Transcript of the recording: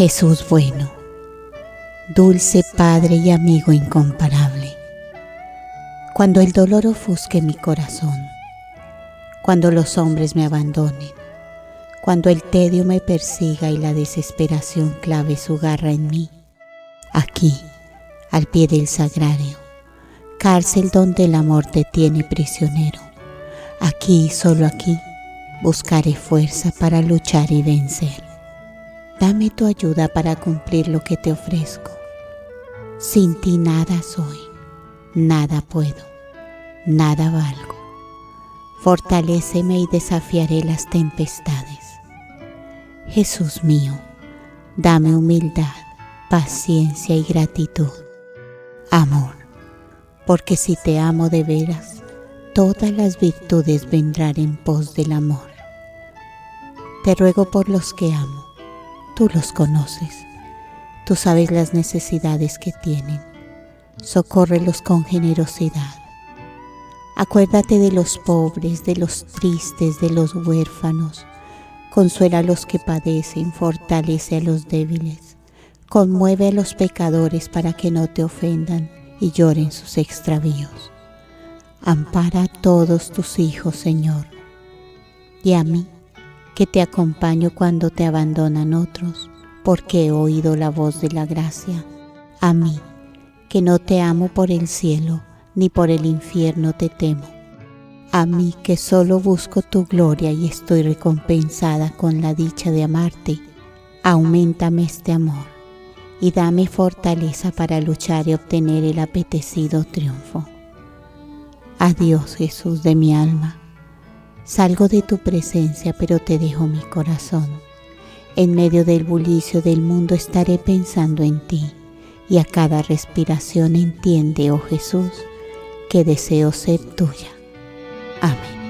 Jesús bueno, dulce Padre y amigo incomparable, cuando el dolor ofusque mi corazón, cuando los hombres me abandonen, cuando el tedio me persiga y la desesperación clave su garra en mí, aquí, al pie del sagrario, cárcel donde el amor te tiene prisionero, aquí, solo aquí, buscaré fuerza para luchar y vencer. Dame tu ayuda para cumplir lo que te ofrezco. Sin ti nada soy, nada puedo, nada valgo. Fortaléceme y desafiaré las tempestades. Jesús mío, dame humildad, paciencia y gratitud. Amor, porque si te amo de veras, todas las virtudes vendrán en pos del amor. Te ruego por los que amo, tú los conoces, tú sabes las necesidades que tienen, socórrelos con generosidad. Acuérdate de los pobres, de los tristes, de los huérfanos, consuela a los que padecen, fortalece a los débiles, conmueve a los pecadores para que no te ofendan y lloren sus extravíos. Ampara a todos tus hijos, Señor, y a mí, que te acompaño cuando te abandonan otros, porque he oído la voz de la gracia. A mí, que no te amo por el cielo, ni por el infierno te temo. A mí, que solo busco tu gloria y estoy recompensada con la dicha de amarte, auméntame este amor y dame fortaleza para luchar y obtener el apetecido triunfo. Adiós, Jesús de mi alma. Salgo de tu presencia, pero te dejo mi corazón. En medio del bullicio del mundo estaré pensando en ti, y a cada respiración entiende, oh Jesús, que deseo ser tuya. Amén.